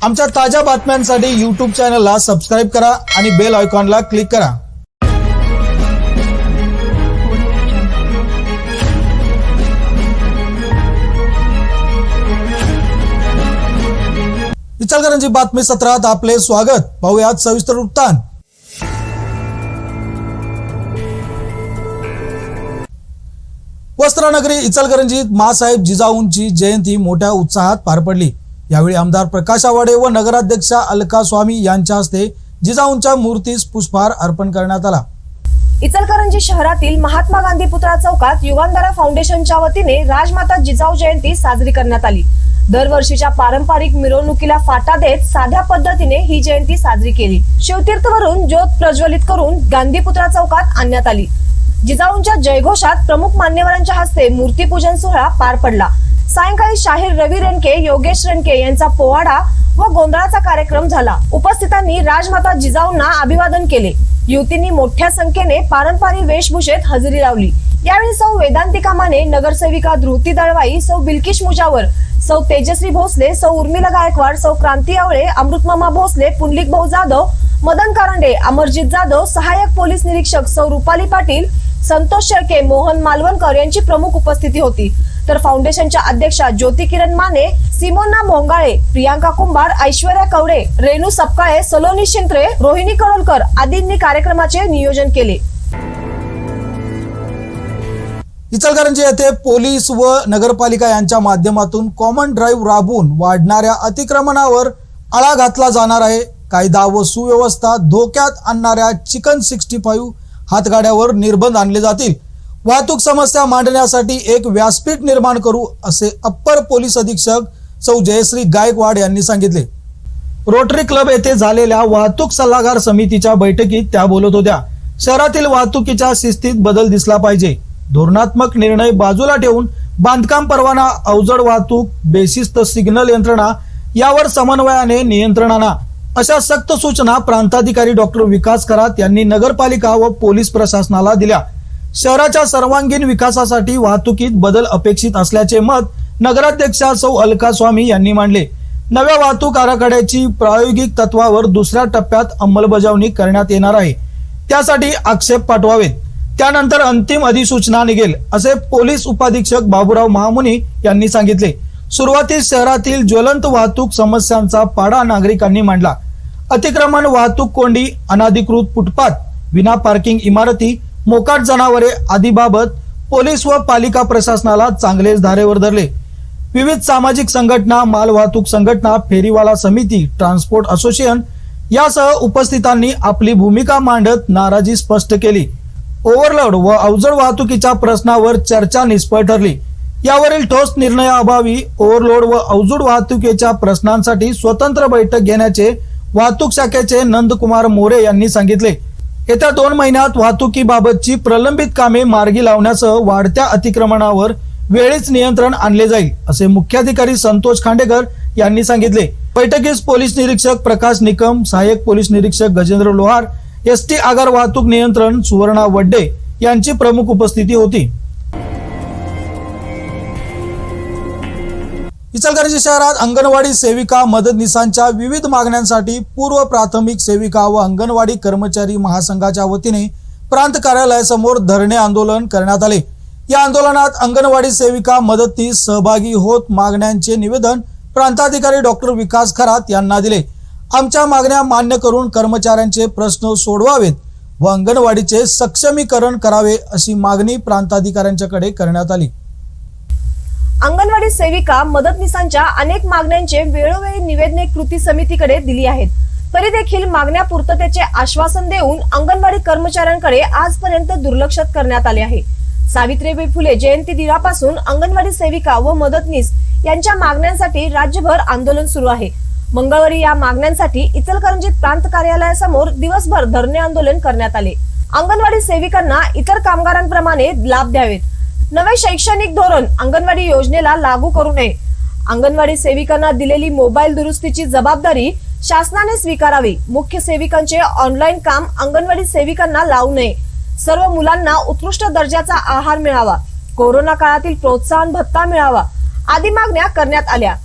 आमच्या ताज्या बातम्यांसाठी YouTube चॅनलला सबस्क्राइब करा आणि बेल आयकॉनला क्लिक करा। इचलकरंजी बातमी सत्रात आपले स्वागत। पाहूयात सविस्तर वृत्तांत। वस्त्रनगरी इचलकरंजीत माँसाहेब जिजाऊंची जयंती मोठ्या उत्साहात पार पडली। यावेळी आमदार प्रकाश आवाडे व नगराध्यक्षा अलका स्वामी यांच्या हस्ते जिजाऊंच्या मूर्तीस पुष्पहार अर्पण करण्यात आला। इचलकरंजी शहरातील महात्मा गांधी पुतळा चौकात युगांधारा फाउंडेशनच्या वतीने राजमाता जिजाऊ जयंती साजरी करण्यात आली। दरवर्षीच्या पारंपरिक मिरवणुकीला फाटा देत साध्या पद्धतीने ही जयंती साजरी केली। शिवतीर्थवरून ज्योत प्रज्वलित करून गांधी पुतळा चौकात आणण्यात आली। जिजाऊंच्या जयघोषात प्रमुख मान्यवरांच्या हस्ते मूर्तीपूजन सोहळा पार पडला। सायंकाळी शाहीर रवी रेणके, योगेश रेणके यांचा पोवाडा व गोंधळाचा कार्यक्रम झाला। उपस्थितांनी राजमाता जिजाऊंना अभिवादन केले। युवतींनी मोठ्या संख्येने पारंपरिक वेशभूषेत हजेरी लावली। यावेळी सौ वेदांतिका माने, नगरसेविका धृती दळवाई, सौ बिल्किश मुजावर, सौ तेजश्री भोसले, सौ उर्मिला गायकवाड, सौ क्रांती आवळे, अमृतमामा भोसले, पुंडलिक भाऊ जाधव, मदन कारंडे, अमरजित जाधव, सहाय्यक पोलीस निरीक्षक सौ रुपाली पाटील, संतोष शेळके, मोहन मालवणकर यांची प्रमुख उपस्थिती होती। तर फाउंडेशनच्या अध्यक्षा ज्योती किरण माने, सिमोना मोंगाळे, प्रियांका कुंभार, ऐश्वर्या कवडे, रेणू सपकाळे, सलोनी शिंत्रे, रोहिणी कळोलकर आदींनी कार्यक्रमाचे नियोजन केले। इचलकरंजी येथे पोलीस व नगरपालिका यांच्या माध्यमातून कॉमन ड्राईव्ह राबवून वाढणाऱ्या अतिक्रमणावर आळा घातला जाणार आहे। कायदा व सुव्यवस्था धोक्यात आणणाऱ्या चिकन 65 हातगाड्यावर निर्बंध आणले जातील। वाहतूक समस्या मांडण्यासाठी एक व्यासपीठ निर्माण करू असे अप्पर पोलीस अधीक्षक सौ जयश्री गायकवाड यांनी सांगितले। रोटरी क्लब येथे झालेल्या वाहतूक सल्लागार समितीच्या बैठकीत त्या बोलत होत्या। शहरातील वाहतुकीच्या शिस्तीत बदल दिसला पाहिजे। धोरणात्मक निर्णय बाजूला ठेवून बांधकाम परवाना, अवजड वाहतूक, बेशिस्त सिग्नल यंत्रणा यावर समन्वयाने नियंत्रण आणा अशा सक्त सूचना प्रांताधिकारी डॉक्टर विकास करात यांनी नगरपालिका व पोलीस प्रशासनाला दिल्या। शहराच्या सर्वांगीण विकासासाठी वाहतुकीत बदल अपेक्षित असल्याचे मत नगराध्यक्षा सौ अलका स्वामी यांनी मांडले। नव्या वाहतूक आराखड्याची प्रायोगिक तत्वावर दुसऱ्या टप्प्यात अंमलबजावणी करण्यात येणार आहे। त्यासाठी आक्षेप पाठवावेत, त्यानंतर अंतिम अधिसूचना निघेल असे पोलीस उपाधीक्षक बाबूराव महामुनी यांनी सांगितले। सुरुवातीस शहरातील ज्वलंत वाहतूक समस्यांचा पाडा नागरिकांनी मांडला। अतिक्रमण, वाहतूक कोंडी, अनाधिकृत फुटपाथ, विना पार्किंग इमारती, मोकाट जनावरे आदी बाबत पोलीस व पालिका प्रशासनाला चांगलेच धारेवर धरले। विविध सामाजिक संघटना, माल वाहतूक संघटना, फेरीवाला समिती, ट्रान्सपोर्ट असोसिएशन यासह उपस्थितांनी आपली भूमिका मांडत नाराजी स्पष्ट केली। ओव्हरलोड व अवजड वाहतुकीच्या प्रश्नावर चर्चा निष्फळ ठरली। यावरील ठोस निर्णयाअभावी ओव्हरलोड व अवजड वाहतुकीच्या प्रश्नांसाठी स्वतंत्र बैठक घेण्याचे वाहतूक शाखेचे नंदकुमार मोरे यांनी सांगितले। येत्या 2 महिन्यात वाहतुकीबाबतची प्रलंबित कामे मार्गी लावण्यासह वाढत्या अतिक्रमणावर वेळीच नियंत्रण आणले जाईल असे मुख्याधिकारी संतोष खांडेकर यांनी सांगितले। बैठकीस पोलीस निरीक्षक प्रकाश निकम, सहाय्यक पोलीस निरीक्षक गजेंद्र लोहार, एसटी आगार वाहतूक नियंत्रण सुवर्णा वड्डे यांची प्रमुख उपस्थिती होती। इचलकरंजी शहरात अंगणवाडी सेविका मदतनीसांच्या विविध मागण्यांसाठी पूर्व प्राथमिक सेविका व अंगणवाडी कर्मचारी महासंघाच्या वतीने प्रांत कार्यालयासमोर धरणे आंदोलन करण्यात आले। या आंदोलनात अंगणवाडी सेविका मदतनीस सहभागी होत मागण्यांचे निवेदन प्रांताधिकारी डॉक्टर विकास खरात यांना दिले। आमच्या मागण्या मान्य करून कर्मचाऱ्यांचे प्रश्न सोडवावेत व अंगणवाडीचे सक्षमीकरण करावे अशी मागणी प्रांताधिकाऱ्यांच्याकडे करण्यात आली। अंगणवाडी सेविका मदतनीसांच्या अनेक मागण्यांचे वेळोवेळी निवेदने कृती समितीकडे दिली आहेत, तरी देखील मागण्या पूर्ततेचे आश्वासन देऊन अंगणवाडी कर्मचाऱ्यांकडे आजपर्यंत दुर्लक्ष करण्यात आले आहे। सावित्रीबाई फुले जयंती दिनापासून अंगणवाडी सेविका व मदतनीस यांच्या मागण्यांसाठी राज्यभर आंदोलन सुरू आहे। मंगळवारी या मागण्यांसाठी इचलकरंजीत प्रांत कार्यालयासमोर दिवसभर धरणे आंदोलन करण्यात आले। अंगणवाडी सेविकांना इतर कामगारांप्रमाणे लाभ द्यावेत, नवे शैक्षणिक धोरण अंगणवाडी योजनेला लागू करू नये, अंगणवाडी सेविकांना दिलेली मोबाईल दुरुस्तीची जबाबदारी शासनाने स्वीकारावी, मुख्य सेविकांचे ऑनलाईन काम अंगणवाडी सेविकांना लावू नये, सर्व मुलांना उत्कृष्ट दर्जाचा आहार मिळावा, कोरोना काळातील प्रोत्साहन भत्ता मिळावा आदी मागण्या करण्यात आल्या।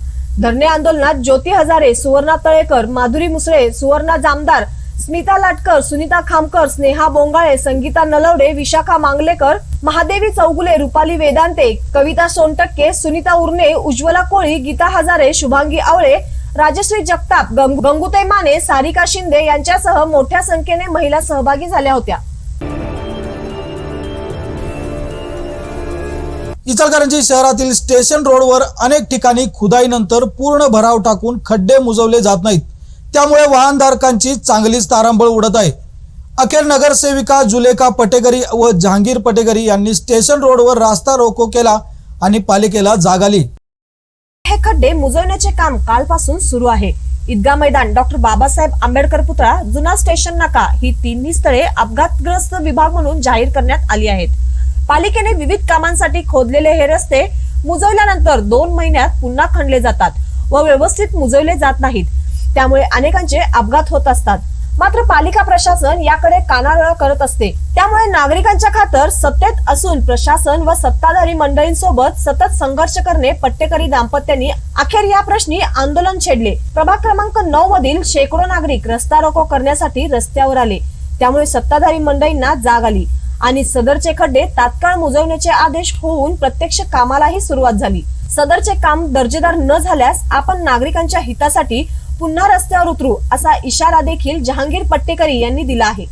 धरणे आंदोलनात ज्योती हजारे, सुवर्णा तळेकर, माधुरी मुसळे, सुवर्णा जामदार, स्मिता लाटकर, सुनीता खामकर, स्नेहा बोंगाळे, संगीता नलवडे, विशाखा मांगलेकर, महादेवी चौगुले, रुपाली वेदांते, कविता सोनटक्के, सुनीता उर्ने, उज्ज्वला कोळी, गीता हजारे, शुभांगी आवळे, राजश्री जगताप, गंगूताई माने, सारिका शिंदे यांच्यासह मोठ्या संख्येने महिला सहभागी झाल्या होत्या. इचलकरंजी शहरातील स्टेशन रोडवर अनेक ठिकाणी खुदाईनंतर पूर्ण भराव टाकून खड्डे मुजवले जात नाहीत. त्यामुळे वाहनधारकांची चांगलीच तारांबळ उडत आहे. अखेर नगरसेविका जुलेखा पटेकरी व जहांगीर पटेकरी यांनी स्टेशन रोडवर रास्ता रोको केला आणि पालिकेला जाग आली. हे खड्डे मुजवण्याचे काम कालपासून सुरू आहे. ईदगाह मैदान, डॉक्टर बाबासाहेब आंबेडकर पुतळा, जुना स्टेशन नाका ही तिन्ही स्थळे अपघातग्रस्त विभाग म्हणून जाहीर करण्यात आली आहेत. पालिकेने विविध कामांसाठी खोदलेले हे रस्ते मुजवल्यानंतर 2 महिन्यात पुन्हा खणले जातात व व्यवस्थित मुजवले जात नाहीत. त्यामुळे अनेकांचे अपघात होत असतात. मात्र पालिका प्रशासन याकडे कानाडोळा करत असते. त्यामुळे नागरिकांच्या खातर सत्तेत असून प्रशासन व सत्ताधारी मंडळींसोबत सतत संघर्ष करणे पट्टेकरी दाम्पत्यांनी अखेर या प्रश्नी आंदोलन छेडले. प्रभाग क्रमांक 9 मधील शेकडो नागरिक रस्ता रोको करण्यासाठी रस्त्यावर आले. त्यामुळे सत्ताधारी मंडळींना जाग आली आणि सदरचे खड्डे तात्काळ मुजवण्याचे आदेश होऊन प्रत्यक्ष कामालाही सुरुवात झाली. सदरचे काम दर्जेदार न झाल्यास आपण नागरिकांच्या हितासाठी पुन्हा रस्त्यावर उतरू असा इशारा देखील जहांगीर पट्टेकरी यांनी दिला आहे.